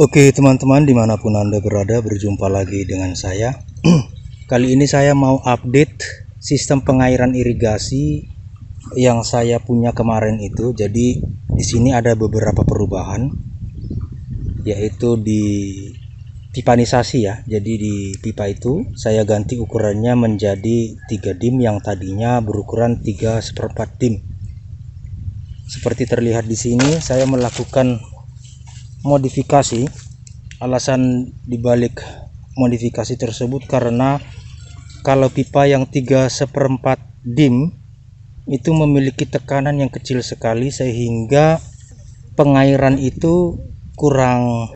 Oke teman-teman, dimanapun Anda berada, berjumpa lagi dengan saya. Kali ini saya mau update sistem pengairan irigasi yang saya punya kemarin itu. Jadi di sini ada beberapa perubahan, yaitu di pipanisasi ya. Jadi di pipa itu saya ganti ukurannya menjadi 3 dim yang tadinya berukuran 3/4 dim. Seperti terlihat di sini, saya melakukan modifikasi. Alasan dibalik modifikasi tersebut karena kalau pipa yang 3/4 dim itu memiliki tekanan yang kecil sekali, sehingga pengairan itu kurang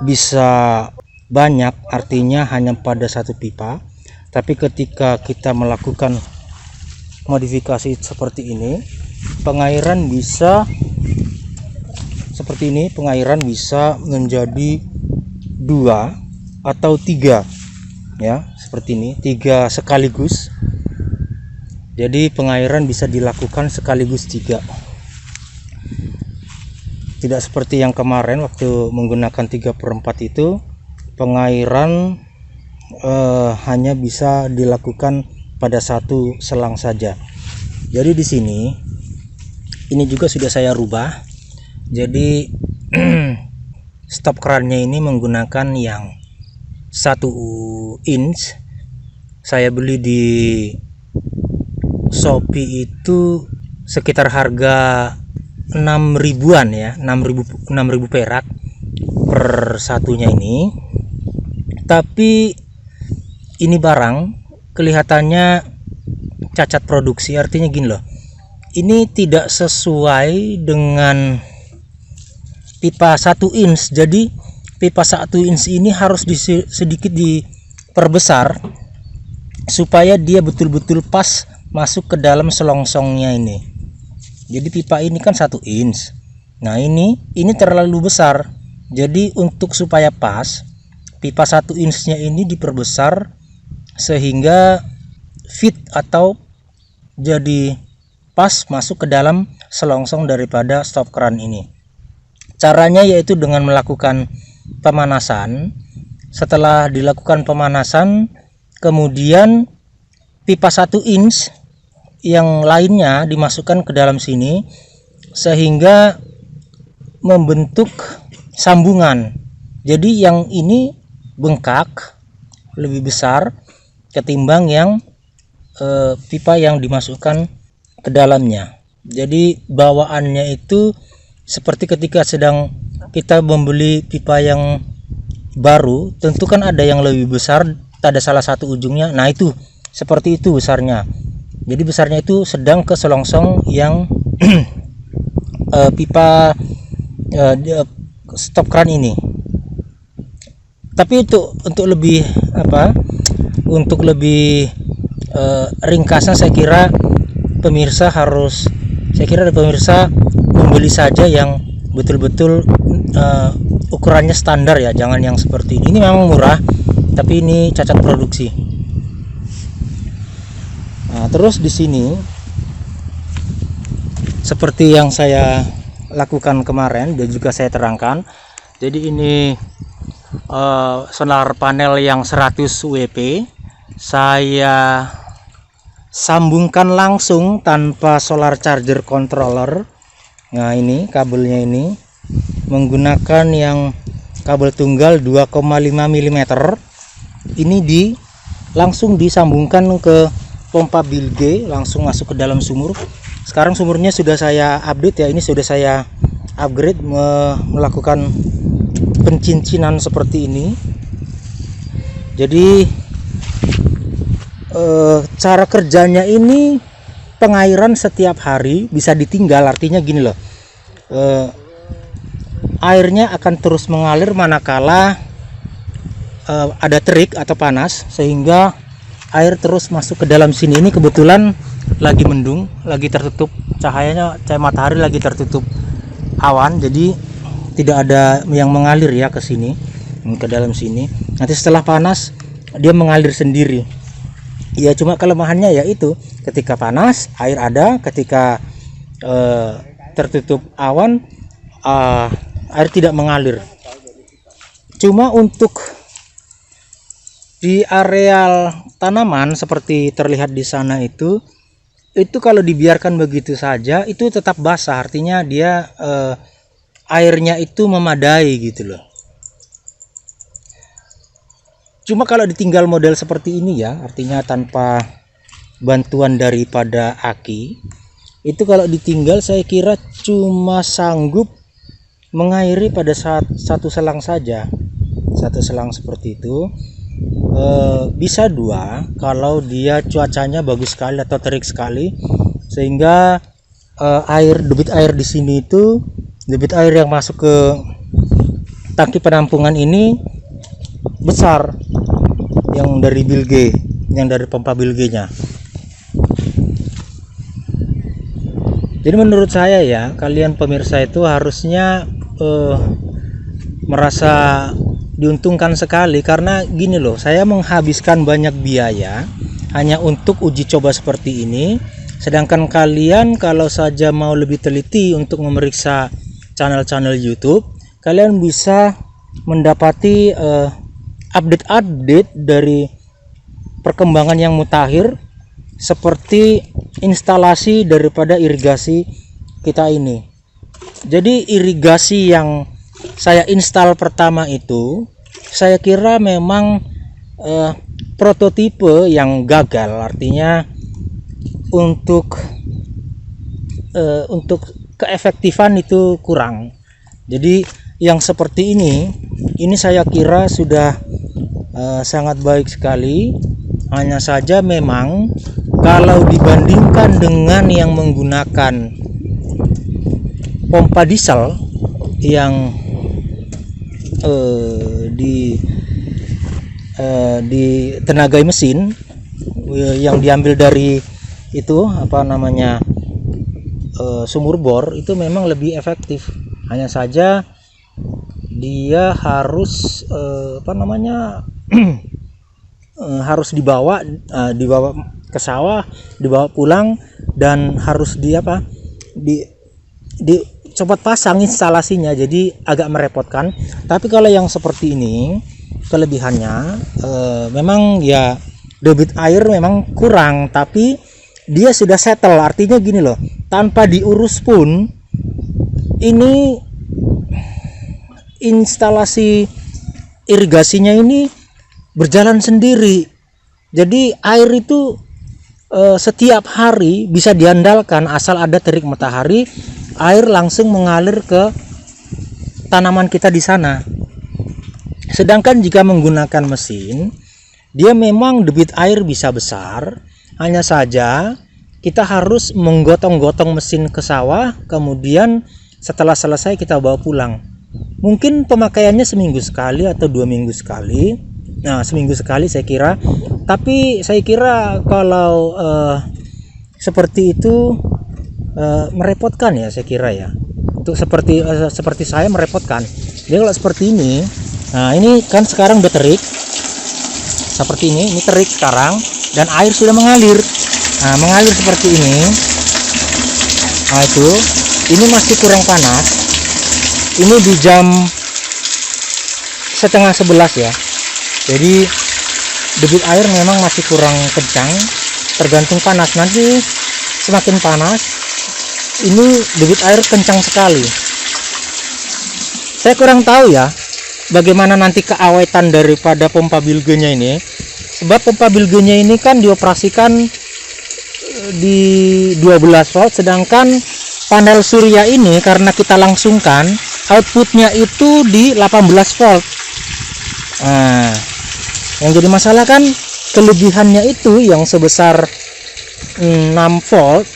bisa banyak, artinya hanya pada satu pipa. Tapi ketika kita melakukan modifikasi seperti ini, pengairan bisa seperti ini, pengairan bisa menjadi 2 atau 3 ya, seperti ini, 3 sekaligus. Jadi pengairan bisa dilakukan sekaligus 3, tidak seperti yang kemarin waktu menggunakan 3/4 itu, pengairan hanya bisa dilakukan pada satu selang saja. Jadi di sini ini juga sudah saya rubah. Jadi stop kerannya ini menggunakan yang 1 inch. Saya beli di Shopee itu sekitar harga 6 ribuan ya, 6.000 perak per satunya ini. Tapi ini barang kelihatannya cacat produksi, artinya gini loh, ini tidak sesuai dengan pipa 1 inch. Jadi pipa 1 inch ini harus sedikit diperbesar supaya dia betul-betul pas masuk ke dalam selongsongnya ini. Jadi pipa ini kan 1 inch. Nah ini terlalu besar. Jadi untuk supaya pas, pipa 1 inchnya ini diperbesar sehingga fit atau jadi pas masuk ke dalam selongsong daripada stop keran ini. Caranya yaitu dengan melakukan pemanasan. Setelah dilakukan pemanasan, kemudian pipa 1 inch yang lainnya dimasukkan ke dalam sini sehingga membentuk sambungan. Jadi yang ini bengkak lebih besar ketimbang yang pipa yang dimasukkan ke dalamnya. Jadi bawaannya itu seperti ketika sedang kita membeli pipa yang baru, tentu kan ada yang lebih besar, ada salah satu ujungnya. Nah itu seperti itu besarnya. Jadi besarnya itu sedang ke selongsong yang pipa stop keran ini. Tapi untuk lebih untuk lebih ringkasnya, saya kira pemirsa membeli saja yang betul-betul ukurannya standar ya, jangan yang seperti ini. Ini memang murah, tapi ini cacat produksi. Nah, terus di sini seperti yang saya lakukan kemarin dan juga saya terangkan. Jadi ini solar panel yang 100 WP saya sambungkan langsung tanpa solar charger controller. Nah ini kabelnya ini menggunakan yang kabel tunggal 2,5 mm. Ini langsung disambungkan ke pompa bilge, langsung masuk ke dalam sumur. Sekarang sumurnya sudah saya update ya, ini sudah saya upgrade, melakukan pencincinan seperti ini. Jadi cara kerjanya ini, pengairan setiap hari bisa ditinggal, artinya gini loh, airnya akan terus mengalir manakala ada terik atau panas, sehingga air terus masuk ke dalam sini. Ini kebetulan lagi mendung, lagi tertutup cahayanya, cahaya matahari lagi tertutup awan, jadi tidak ada yang mengalir ya ke sini, ke dalam sini. Nanti setelah panas dia mengalir sendiri. Ya cuma kelemahannya ya itu, ketika panas air ada, ketika tertutup awan air tidak mengalir. Cuma untuk di areal tanaman seperti terlihat di sana itu kalau dibiarkan begitu saja itu tetap basah, artinya dia airnya itu memadai gitu loh. Cuma kalau ditinggal model seperti ini ya, artinya tanpa bantuan daripada aki, itu kalau ditinggal saya kira cuma sanggup mengairi pada saat satu selang saja, satu selang seperti itu. Bisa dua kalau dia cuacanya bagus sekali atau terik sekali, sehingga debit air di sini itu, debit air yang masuk ke tangki penampungan ini besar, yang dari bilge, yang dari pompa bilge-nya. Jadi menurut saya ya, kalian pemirsa itu harusnya merasa diuntungkan sekali, karena gini loh, saya menghabiskan banyak biaya hanya untuk uji coba seperti ini, sedangkan kalian kalau saja mau lebih teliti untuk memeriksa channel-channel YouTube, kalian bisa mendapati update-update dari perkembangan yang mutakhir, seperti instalasi daripada irigasi kita ini. Jadi irigasi yang saya install pertama itu, saya kira memang prototipe yang gagal, artinya untuk keefektifan itu kurang. Jadi yang seperti ini saya kira sudah sangat baik sekali. Hanya saja memang kalau dibandingkan dengan yang menggunakan pompa diesel yang ditenagai mesin, yang diambil dari itu sumur bor, itu memang lebih efektif. Hanya saja dia harus harus dibawa ke sawah, dibawa pulang, dan harus cepat pasang instalasinya, jadi agak merepotkan. Tapi kalau yang seperti ini kelebihannya memang ya debit air memang kurang, tapi dia sudah settle, artinya gini loh, tanpa diurus pun ini instalasi irigasinya ini berjalan sendiri. Jadi air itu setiap hari bisa diandalkan, asal ada terik matahari, air langsung mengalir ke tanaman kita di sana. Sedangkan jika menggunakan mesin, dia memang debit air bisa besar, hanya saja kita harus menggotong-gotong mesin ke sawah, kemudian setelah selesai kita bawa pulang. Mungkin pemakaiannya seminggu sekali atau 2 minggu sekali. Nah, seminggu sekali saya kira. Tapi saya kira kalau seperti itu merepotkan ya, saya kira ya. Untuk seperti saya merepotkan. Jadi kalau seperti ini, nah ini kan sekarang udah terik. Seperti ini terik sekarang dan air sudah mengalir. Nah, mengalir seperti ini. Nah, ini masih kurang panas. Ini di jam 10:30 ya. Jadi debit air memang masih kurang kencang, tergantung panas. Nanti semakin panas ini debit air kencang sekali. Saya kurang tahu ya bagaimana nanti keawetan daripada pompa bilgenya ini, sebab pompa bilgenya ini kan dioperasikan di 12 volt, sedangkan panel surya ini karena kita langsungkan, outputnya itu di 18 volt. Nah, yang jadi masalah kan kelebihannya itu yang sebesar 6 volt,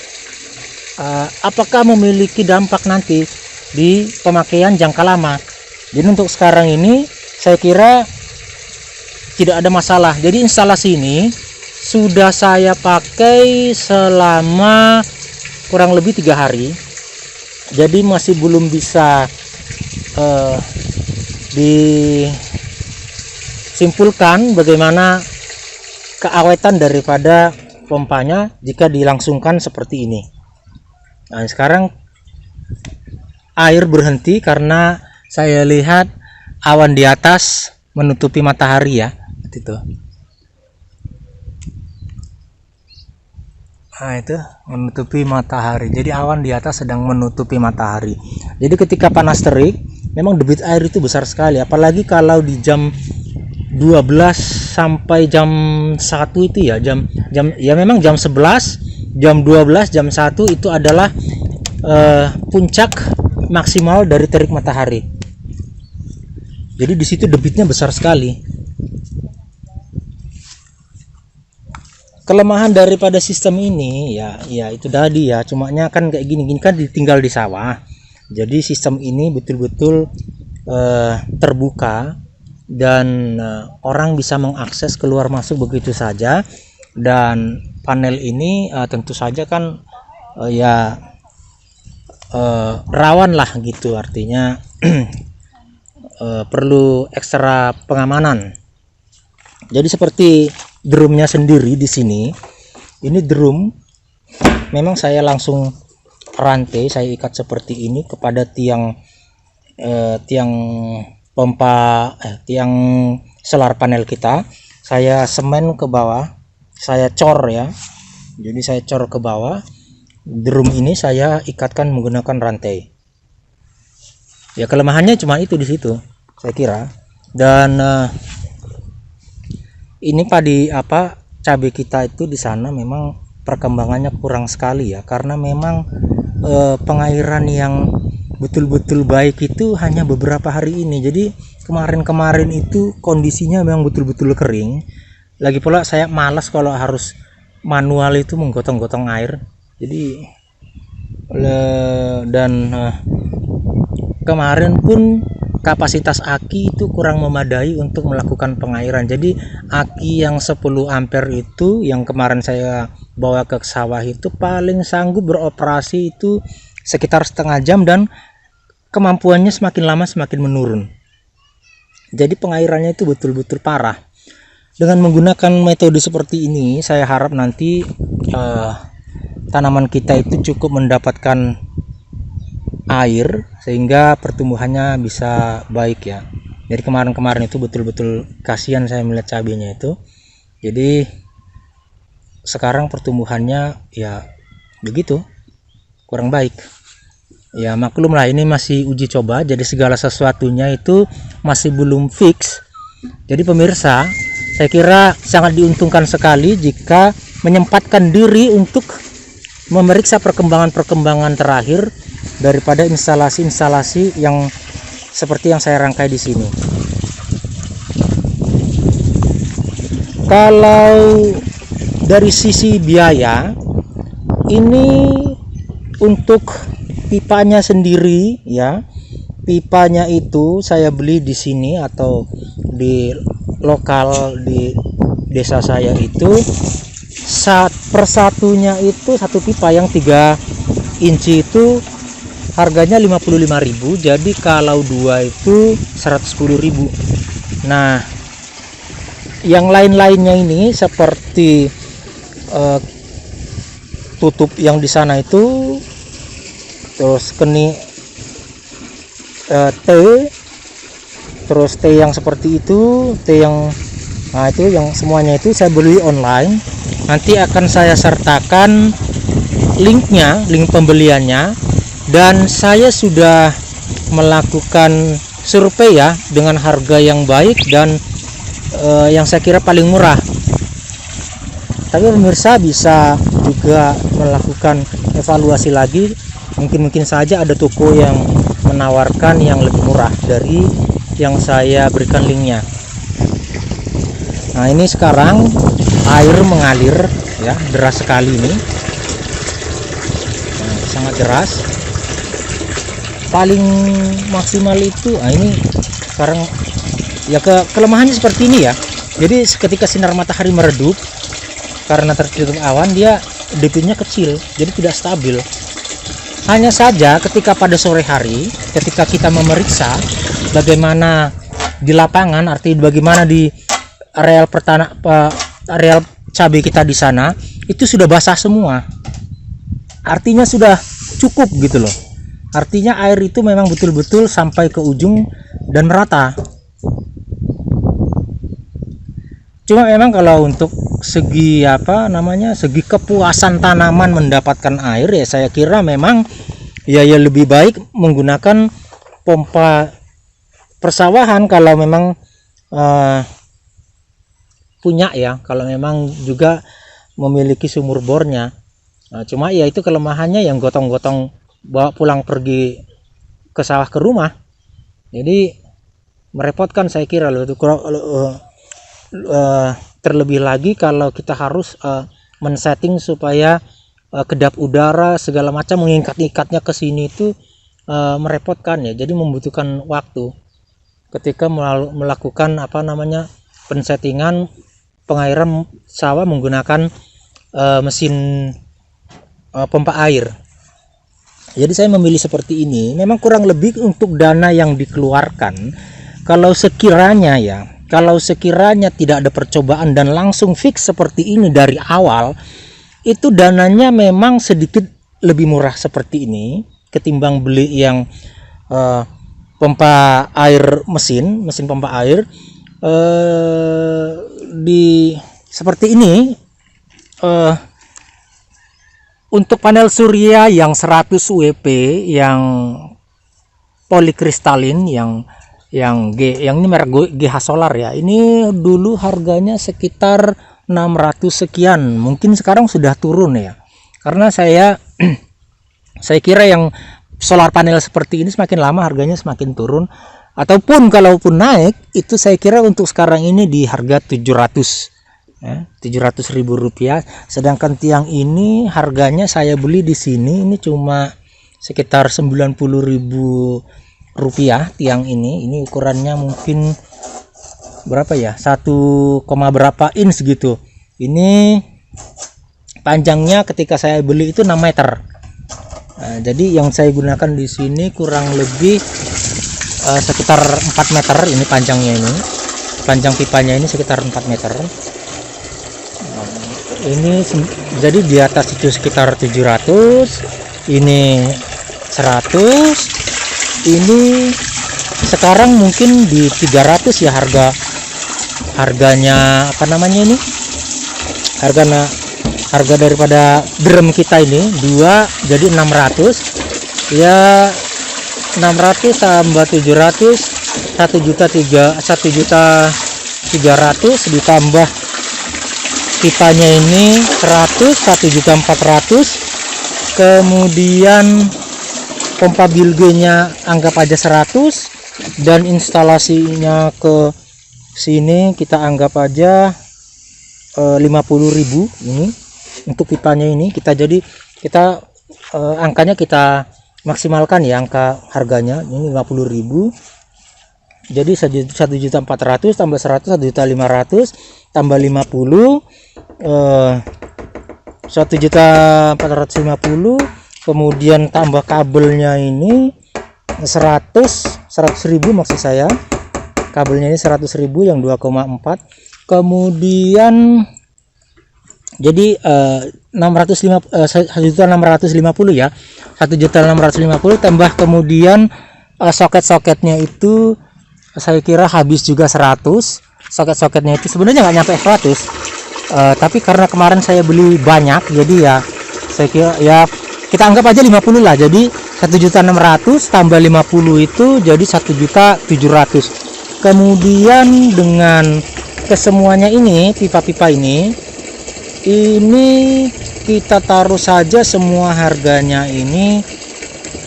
apakah memiliki dampak nanti di pemakaian jangka lama. Jadi untuk sekarang ini saya kira tidak ada masalah. Jadi instalasi ini sudah saya pakai selama kurang lebih 3 hari. Jadi masih belum bisa disimpulkan bagaimana keawetan daripada pompanya jika dilangsungkan seperti ini. Nah, sekarang air berhenti karena saya lihat awan di atas menutupi matahari ya, itu. Nah, itu menutupi matahari. Jadi awan di atas sedang menutupi matahari. Jadi ketika panas terik, memang debit air itu besar sekali. Apalagi kalau di jam 12 sampai jam 1 itu ya, jam ya memang jam 11, jam 12, jam 1 itu adalah puncak maksimal dari terik matahari. Jadi di situ debitnya besar sekali. Kelemahan daripada sistem ini ya itu tadi ya, cumanya kan kayak gini kan ditinggal di sawah. Jadi sistem ini betul-betul terbuka dan orang bisa mengakses keluar masuk begitu saja. Dan panel ini tentu saja kan rawan lah gitu, artinya perlu ekstra pengamanan. Jadi seperti drumnya sendiri di sini, ini drum memang saya langsung rantai, saya ikat seperti ini kepada tiang tiang solar panel kita. Saya semen ke bawah, saya cor ya, jadi saya cor ke bawah. Drum ini saya ikatkan menggunakan rantai. Ya kelemahannya cuma itu di situ saya kira. Dan ini cabai kita itu di sana memang perkembangannya kurang sekali ya, karena memang pengairan yang betul-betul baik itu hanya beberapa hari ini. Jadi kemarin-kemarin itu kondisinya memang betul-betul kering. Lagi pula saya malas kalau harus manual itu menggotong-gotong air. Jadi kemarin pun kapasitas aki itu kurang memadai untuk melakukan pengairan. Jadi aki yang 10 ampere itu yang kemarin saya bawa ke sawah itu paling sanggup beroperasi itu sekitar setengah jam, dan kemampuannya semakin lama semakin menurun. Jadi pengairannya itu betul-betul parah. Dengan menggunakan metode seperti ini, saya harap nanti tanaman kita itu cukup mendapatkan air sehingga pertumbuhannya bisa baik ya. Jadi kemarin-kemarin itu betul-betul kasihan saya melihat cabenya itu. Jadi sekarang pertumbuhannya ya begitu, kurang baik. Ya maklum lah, ini masih uji coba, jadi segala sesuatunya itu masih belum fix. Jadi pemirsa, saya kira sangat diuntungkan sekali jika menyempatkan diri untuk memeriksa perkembangan-perkembangan terakhir daripada instalasi-instalasi yang seperti yang saya rangkai di sini. Kalau dari sisi biaya, ini untuk pipanya sendiri ya, pipanya itu saya beli di sini atau di lokal di desa saya itu persatunya itu satu pipa yang 3 inci itu harganya 55.000. jadi kalau 2 itu 110.000. Nah yang lain-lainnya ini seperti tutup yang di sana itu, terus T, terus T yang seperti itu, T yang nah itu yang semuanya itu saya beli online. Nanti akan saya sertakan linknya, link pembeliannya, dan saya sudah melakukan survei ya dengan harga yang baik dan yang saya kira paling murah. Tapi pemirsa bisa juga melakukan evaluasi lagi, mungkin saja ada toko yang menawarkan yang lebih murah dari yang saya berikan linknya. Nah ini sekarang air mengalir ya, deras sekali ini, nah, sangat deras. Paling maksimal itu ini sekarang ya, kelemahannya seperti ini ya. Jadi ketika sinar matahari meredup karena tertutup awan, dia debitnya kecil, jadi tidak stabil. Hanya saja ketika pada sore hari, ketika kita memeriksa bagaimana di lapangan, artinya bagaimana di areal areal cabai kita di sana itu sudah basah semua. Artinya sudah cukup gitu loh. Artinya air itu memang betul-betul sampai ke ujung dan merata. Cuma memang kalau untuk segi segi kepuasan tanaman mendapatkan air, ya saya kira memang ya lebih baik menggunakan pompa persawahan kalau memang punya ya, kalau memang juga memiliki sumur bornya. Nah, cuma ya itu kelemahannya yang gotong-gotong bawa pulang pergi ke sawah ke rumah, jadi merepotkan saya kira loh. Terlebih lagi kalau kita harus men-setting supaya kedap udara segala macam mengikat-ikatnya ke sini itu merepotkan ya, jadi membutuhkan waktu ketika melakukan pensettingan pengairan sawah menggunakan mesin pompa air. Jadi saya memilih seperti ini. Memang kurang lebih untuk dana yang dikeluarkan, kalau sekiranya tidak ada percobaan dan langsung fix seperti ini dari awal, itu dananya memang sedikit lebih murah seperti ini ketimbang beli yang pompa air mesin pompa air seperti ini. Untuk panel surya yang 100 WP yang polikristalin yang ini merek GH Solar ya, ini dulu harganya sekitar 600 sekian, mungkin sekarang sudah turun ya, karena saya kira yang solar panel seperti ini semakin lama harganya semakin turun, ataupun kalaupun naik itu saya kira untuk sekarang ini di harga 700.000 rupiah. Sedangkan tiang ini harganya saya beli di sini ini cuma sekitar 90.000 rupiah. Tiang ini ukurannya mungkin berapa ya, 1, berapa inch gitu. Ini panjangnya ketika saya beli itu 6 meter. Nah, jadi yang saya gunakan di sini kurang lebih sekitar 4 meter ini panjangnya, ini panjang pipanya ini sekitar 4 meter. Ini jadi di atas itu sekitar 700, ini 100, ini sekarang mungkin di 300 ya harganya ini harga daripada drum kita ini 2, jadi 600 ya, 600 tambah 700 1.300.000 ditambah pipanya ini 1.400.000, kemudian pompa bilgenya anggap aja 100, dan instalasinya ke sini kita anggap aja 50.000 ini untuk pipanya ini. Kita angkanya kita maksimalkan ya, angka harganya ini 50.000, jadi 1.400.000 tambah 100 1.500.000 tambah 50 1.450.000, kemudian tambah kabelnya ini 100.000 maksud saya, kabelnya ini 100.000 yang 2,4, kemudian jadi 1.650.000 ya, 1.650.000 tambah kemudian soket-soketnya itu saya kira habis juga 100. Soket-soketnya itu sebenarnya nggak nyampe 100, tapi karena kemarin saya beli banyak, jadi ya saya kira ya kita anggap aja 50 lah, jadi 1.600.000 tambah 50 itu jadi 1.700.000. Kemudian dengan kesemuanya ini pipa-pipa ini kita taruh saja semua harganya ini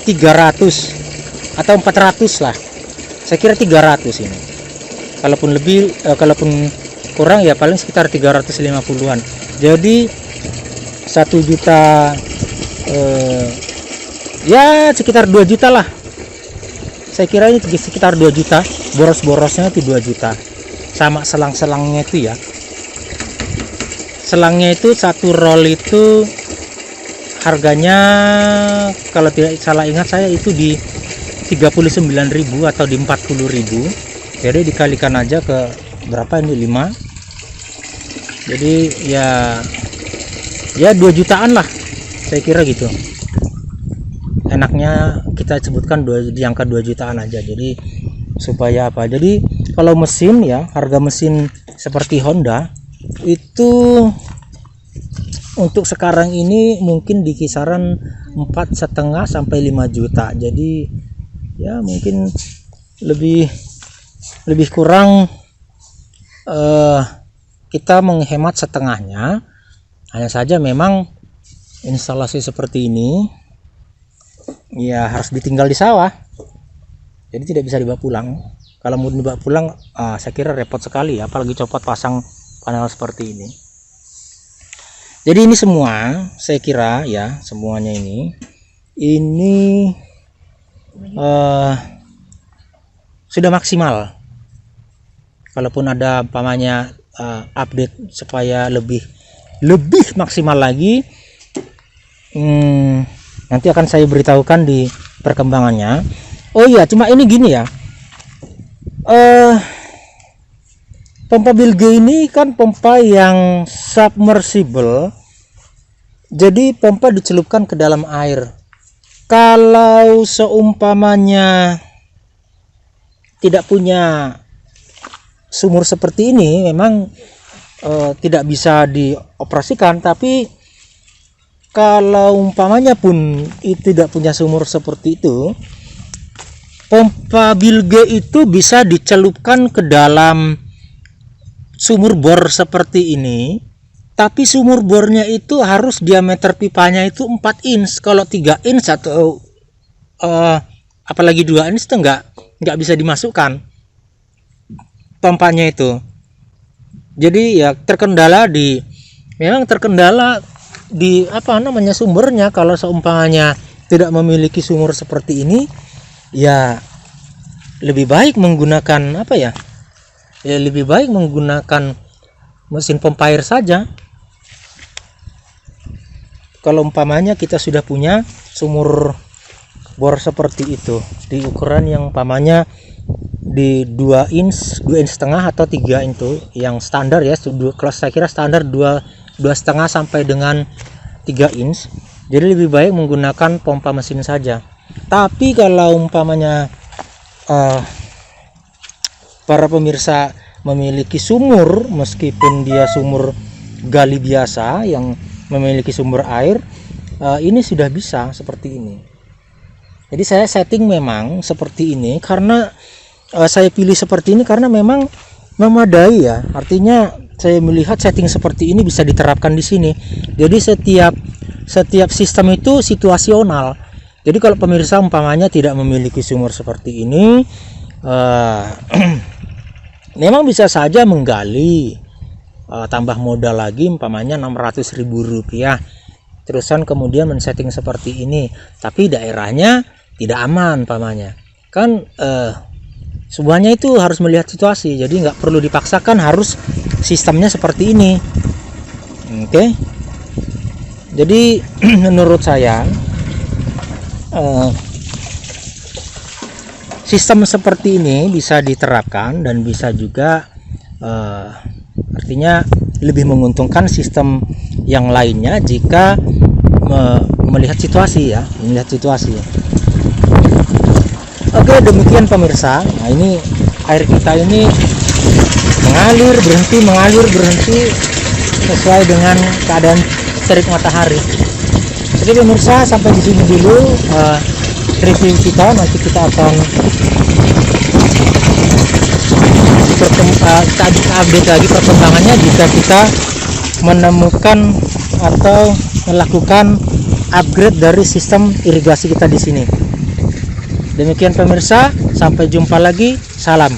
300 atau 400 lah, saya kira 300 ini. Kalaupun lebih kalaupun kurang ya paling sekitar 350-an, jadi 1 juta ya sekitar 2 juta lah, saya kira ini sekitar 2 juta, boros-borosnya itu 2 juta sama selang-selangnya itu ya. Selangnya itu satu roll itu harganya kalau tidak salah ingat saya itu di 39.000 atau di 40.000, jadi dikalikan aja ke berapa ini, 5 Jadi ya 2 jutaan lah saya kira gitu. Enaknya kita sebutkan di angka 2 jutaan aja. Jadi supaya apa? Jadi kalau mesin ya, harga mesin seperti Honda itu untuk sekarang ini mungkin di kisaran 4,5 sampai 5 juta. Jadi ya mungkin lebih kurang kita menghemat setengahnya. Hanya saja memang instalasi seperti ini ya harus ditinggal di sawah, jadi tidak bisa dibawa pulang. Kalau mau dibawa pulang saya kira repot sekali ya, apalagi copot pasang panel seperti ini. Jadi ini semua saya kira ya, semuanya ini sudah maksimal. Kalaupun ada umpamanya update supaya lebih maksimal lagi, nanti akan saya beritahukan di perkembangannya. Oh iya, cuma ini gini ya, pompa Bilge ini kan pompa yang submersible, jadi pompa dicelupkan ke dalam air. Kalau seumpamanya tidak punya sumur seperti ini, memang tidak bisa dioperasikan. Tapi kalau umpamanya pun tidak punya sumur seperti itu, pompa Bilge itu bisa dicelupkan ke dalam sumur bor seperti ini. Tapi sumur bornya itu harus diameter pipanya itu 4 inch. Kalau 3 inch atau apalagi 2 inch itu nggak bisa dimasukkan pompanya itu. Jadi ya memang terkendala di sumbernya. Kalau seumpamanya tidak memiliki sumur seperti ini, ya lebih baik menggunakan lebih baik menggunakan mesin pompa air saja. Kalau umpamanya kita sudah punya sumur bor seperti itu di ukuran yang umpamanya di 2 inch setengah atau 3 inch itu yang standar ya. Kalau saya kira standar 2,5 sampai dengan 3 inch. Jadi lebih baik menggunakan pompa mesin saja. Tapi kalau umpamanya para pemirsa memiliki sumur, meskipun dia sumur gali biasa yang memiliki sumber air, ini sudah bisa seperti ini. Jadi saya setting memang seperti ini karena saya pilih seperti ini karena memang memadai ya. Artinya saya melihat setting seperti ini bisa diterapkan di sini. Jadi setiap sistem itu situasional. Jadi kalau pemirsa umpamanya tidak memiliki sumur seperti ini, memang bisa saja menggali, tambah modal lagi umpamanya Rp600.000, terusan kemudian men-setting seperti ini, tapi daerahnya tidak aman umpamanya. Kan semuanya itu harus melihat situasi, jadi nggak perlu dipaksakan harus sistemnya seperti ini. Oke. Jadi menurut saya sistem seperti ini bisa diterapkan dan bisa juga artinya lebih menguntungkan sistem yang lainnya jika melihat situasi ya, Oke, demikian pemirsa. Nah, ini air kita ini mengalir berhenti sesuai dengan keadaan terik matahari. Oke pemirsa, sampai di sini dulu review kita. Nanti kita akan update lagi perkembangannya jika kita menemukan atau melakukan upgrade dari sistem irigasi kita di sini. Demikian pemirsa, sampai jumpa lagi. Salam.